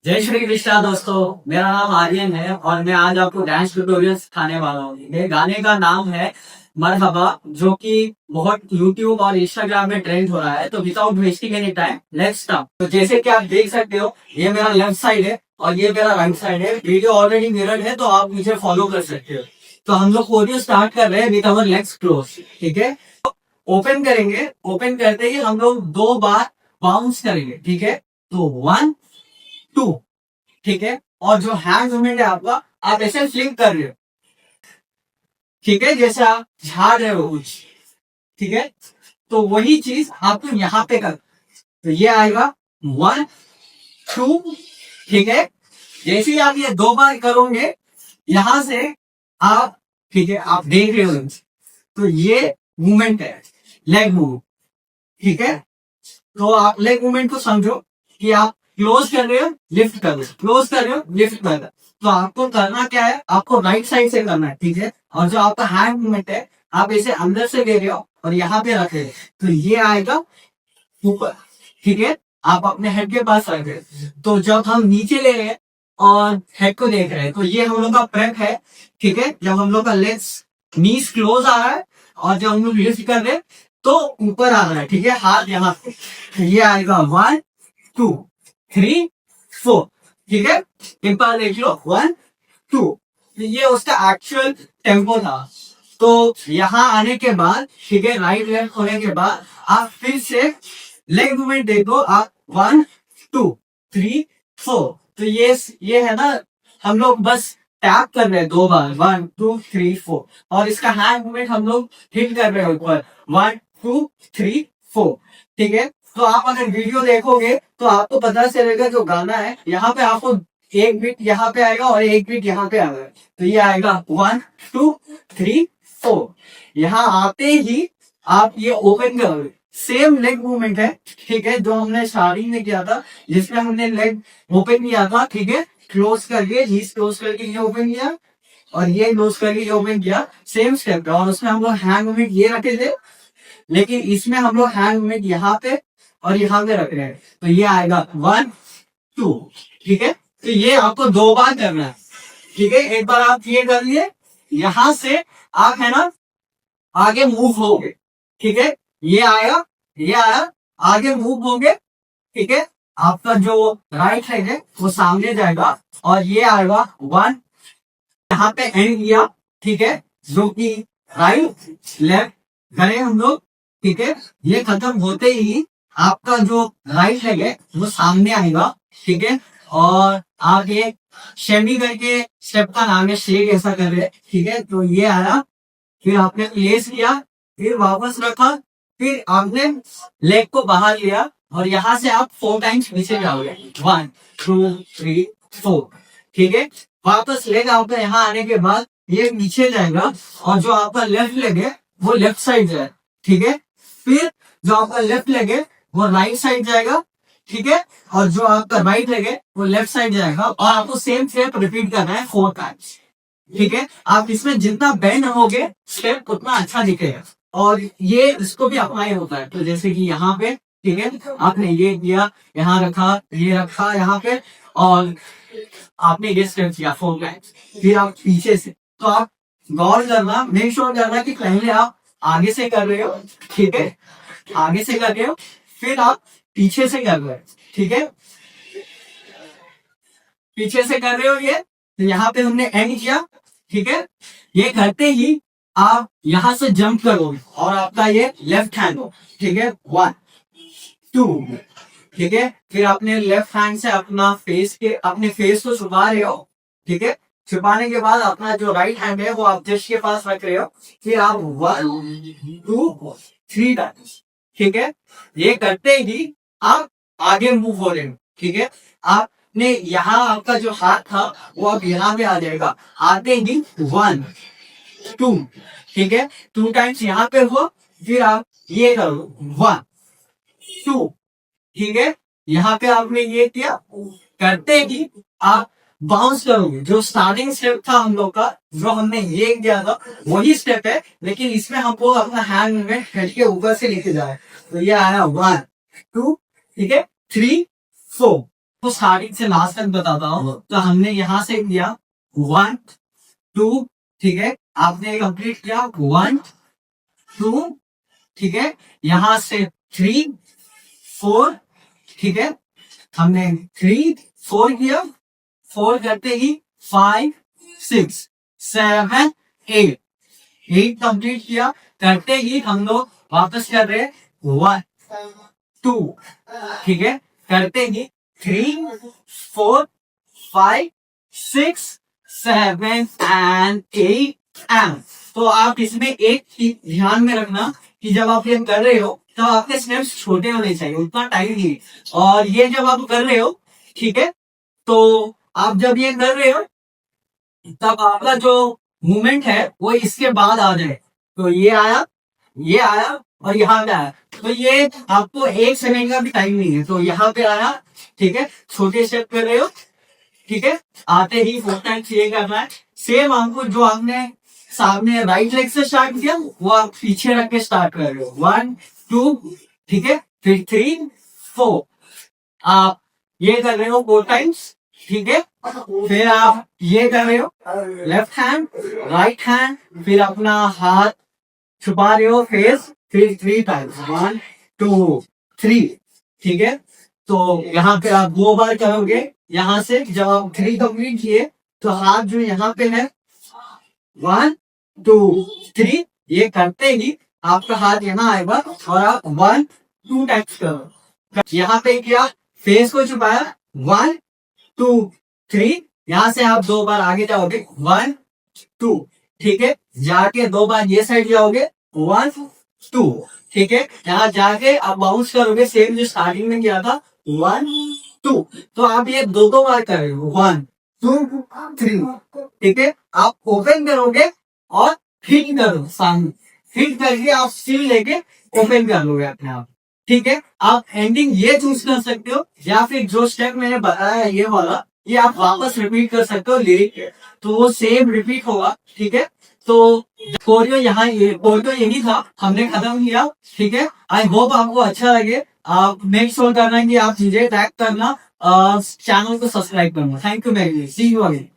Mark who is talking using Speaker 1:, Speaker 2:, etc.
Speaker 1: जय श्री कृष्णा दोस्तों। मेरा नाम आर्यन है और मैं आज आपको डांस ट्यूटोरियल सिखाने वाला हूँ। ये गाने का नाम है मरहबा, जो कि बहुत यूट्यूब और इंस्टाग्राम में ट्रेंड हो रहा है। तो without wasting any time let's start. तो जैसे कि आप देख सकते हो, ये मेरा लेफ्ट साइड है और ये मेरा राइट साइड है। वीडियो ऑलरेडी मिरर्ड है, तो आप मुझे फॉलो कर सकते हो। तो हम लोग ऑडियो स्टार्ट कर रहे हैं विद अवर लेग्स क्लोज। ठीक है, ओपन करेंगे। ओपन करते ही हम लोग 2 बार बाउंस करेंगे। ठीक है, तो 1 2। ठीक है, और जो हैंड मूवमेंट है आपका, आप ऐसे फ्लिक कर रहे हो। ठीक है, जैसे आप झाड़ रहे हो कुछ। ठीक है, तो वही चीज आपको यहाँ पे कर। तो ये आएगा 1 2। ठीक है, जैसे ही आप ये 2 बार करोगे यहां से आप, ठीक है, आप देख रहे हो, तो ये मूवमेंट है, लेग मूव। ठीक है, तो आप लेग मूवमेंट को समझो कि आप क्लोज कर रहे हो, लिफ्ट कर रहे हो, क्लोज कर रहे हो, लिफ्ट कर रहे हो। तो आपको करना क्या है, आपको राइट साइड से करना है। ठीक है, और जो आपका हैंड मूवमेंट है, आप इसे अंदर से ले रहे हो और यहाँ पे रख रहे हो, तो ये आएगा ऊपर। ठीक है, आप अपने हेड के पास रख रहे हो। तो जब हम नीचे ले रहे हैं और हेड को देख रहे हैं, तो ये हम लोग का प्रेप है। ठीक है, जब हम लोग का लेग्स नीज क्लोज आ रहा है और जब हम लोग लिफ्ट कर रहे हैं तो ऊपर आ रहा है। ठीक है, हाथ यहाँ पे। तो ये आएगा 1 2 3 4। ठीक है, एक बार देख लो, 1 2। ये उसका एक्चुअल टेम्पो था। तो यहाँ आने के बाद, ठीक है, राइट लेफ्ट होने के बाद आप फिर से लेग मूवमेंट दे दो। आप 1 2 3 4। तो ये है ना, हम लोग बस टैप कर रहे हैं 2 बार, 1 2 3 4। और इसका हैंड मूवमेंट हम लोग हिट कर रहे हैं ऊपर, 1 2 3 4। ठीक है, तो आप अगर वीडियो देखोगे तो आपको पता चलेगा, जो गाना है यहाँ पे आपको एक बीट यहाँ पे आएगा और एक बीट यहाँ पे आएगा। तो ये आएगा 1 2 3 4। यहाँ आते ही आप ये ओपन करोगे, सेम लेग मूवमेंट है। ठीक है, जो हमने स्टार्टिंग में किया था, जिसमें हमने लेग ओपन किया था। ठीक है, क्लोज करके, जीस क्लोज करके ये ओपन किया और ये क्लोज करके ये ओपन किया, सेम स्टेप। और उसमें हम लोग हैंड मूवमेंट ये रखे थे, लेकिन इसमें हम लोग हैंड मूवमेंट यहाँ पे और यहाँ पे रख रहे हैं। तो ये आएगा 1 2। ठीक है, तो ये आपको 2 बार करना है। ठीक है, एक बार आप ये कर लिए, यहां से आप है ना आगे मूव होगे। ठीक है, ये आया, ये आया, आगे मूव होगे। ठीक है, आपका जो राइट साइड है वो सामने जाएगा और ये आएगा 1, यहाँ पे एंड किया। ठीक है, जो कि राइट लेफ्ट करें हम लोग। ठीक है, ये खत्म होते ही आपका जो राइट लेग है वो सामने आएगा। ठीक है, और आगे शेमी करके स्टेप का नाम है, शेक ऐसा कर रहे हैं। ठीक है, तो ये आया, फिर आपने प्लेस किया, फिर वापस रखा, फिर आपने लेग को बाहर लिया और यहां से आप 4 टाइम्स नीचे जाओगे, 1 2 3 4। ठीक है, वापस लेग आपका यहाँ आने के बाद ये नीचे जाएगा और जो आपका लेफ्ट लेग है वो लेफ्ट साइड जाए। ठीक है, फिर जो आपका लेफ्ट लेग है वो राइट साइड जाएगा। ठीक है, और जो आपका राइट लेग है वो लेफ्ट साइड जाएगा और आपको सेम स्टेप रिपीट करना है 4 टाइम्स। ठीक है, आप इसमें जितना बेंड होगे स्टेप उतना अच्छा दिखेगा। और ये इसको भी अप्लाई होता है। तो जैसे कि यहाँ पे, ठीक है, आपने ये किया, यहाँ रखा, ये रखा यहाँ पे, और आपने ये स्टेप किया 4 टाइम्स। फिर आप पीछे से, तो आप गौर करना, मेक श्योर करना कि पहले आप आगे से कर रहे हो। ठीक है, आगे से कर रहे हो, फिर आप पीछे से कर रहे हो। ठीक है, पीछे से कर रहे हो ये, तो यहाँ पे हमने एंड किया। ठीक है, ये करते ही आप यहां से जंप करोगे और आपका ये लेफ्ट हैंड हो। ठीक है, 1 2। ठीक है, फिर अपने लेफ्ट हैंड से अपना फेस के, अपने फेस को छुपा रहे हो। ठीक है, छुपाने के बाद अपना जो राइट हैंड है वो आप जस्ट के पास रख रहे हो। फिर आप 1 2 3 टाइम्स। ठीक है, ये करते ही आप आगे मूव हो रहे हो। ठीक है, आपने यहाँ आपका जो हाथ था वो अब यहाँ पे आ जाएगा, आते ही 1 2। ठीक है, 2 टाइम्स यहाँ पे हो, फिर आप ये करो 1 2। ठीक है, यहाँ पे आपने ये किया, करते ही आप बाउंस करोगे। जो स्टार्टिंग स्टेप था हम लोग का, जो हमने ये किया था वही स्टेप है, लेकिन इसमें हमको अपना हैंड मूवमेंट हेड के ऊपर से लेके जाए। तो ये आया 1 2, ठीक है, 3 4। तो स्टार्टिंग से लास्ट तक बताता हूँ। तो हमने यहाँ से किया 1 2, ठीक है, आपने कंप्लीट किया 1 2, ठीक है, यहाँ से 3 4, ठीक है, हमने 3 4 किया, 4 करते ही 5 6 7 8, 8 कंप्लीट किया, करते ही हम लोग वापस कर रहे 1 2, ठीक है, करते ही 3 4 5 6 7 एंड 8 एंड। तो आप इसमें एक चीज ध्यान में रखना कि जब आप ये कर रहे हो तो आपके स्टेप्स छोटे होने चाहिए, उतना टाइम नहीं। और ये जब आप कर रहे हो, ठीक है, तो आप जब ये कर रहे हो तब आपका जो मूवमेंट है वो इसके बाद आ जाए। तो ये आया, ये आया और यहाँ पे आया, तो ये आपको 1 सेकंड का भी टाइम नहीं है। तो यहाँ पे आया, ठीक है, छोटे स्टेप कर रहे हो, ठीक है, आते ही 4 टाइम्स ये करना है। सेम आपको जो आपने सामने राइट लेग से स्टार्ट किया वो आप पीछे रख के स्टार्ट कर रहे हो 1 2, ठीक है, फिर 3 4, आप ये कर रहे हो 4 टाइम्स, ठीक है, फिर आप ये कर रहे हो लेफ्ट हैंड राइट हैंड, फिर अपना हाथ छुपा रहे हो फेस, फिर 3 टाइम्स 1 2 3, ठीक है। तो यहाँ पे आप 2 बार करोगे। यहाँ से जब आप 3 कंप्लीट किए तो हाथ जो यहाँ पे है 1 2 3, ये करते ही आपका हाथ यहाँ आएगा और आप 1 2 टाइम्स करो। यहाँ पे किया, फेस को छुपाया 1 2 3, यहाँ से आप 2 बार आगे जाओगे 1 2, ठीक है, जाके 2 बार ये साइड जाओगे 1 2, ठीक है, यहाँ जाके आप बाउंस करोगे सेम जो स्टार्टिंग में किया था 1 2। तो आप ये 2 बार कर रहे हो 1 2 3, ठीक है, आप ओपन करोगे और हिट करो सामने, हिट करके आप स्टिल लेके ओपन कर लोगे अपने आप, ठीक है। आप एंडिंग ये चूज कर सकते हो या फिर जो स्टेप मैंने बताया ये वाला, ये आप वापस रिपीट कर सकते हो लिरिक, तो वो सेम रिपीट होगा, ठीक है। तो कोरियो यहाँ ये कोरियो यही था, हमने खत्म किया, ठीक है। आई होप आपको अच्छा लगे। आप मेक श्योर करना कि आप मुझे टैग करना, चैनल को सब्सक्राइब करना। Thank you very much, see you again.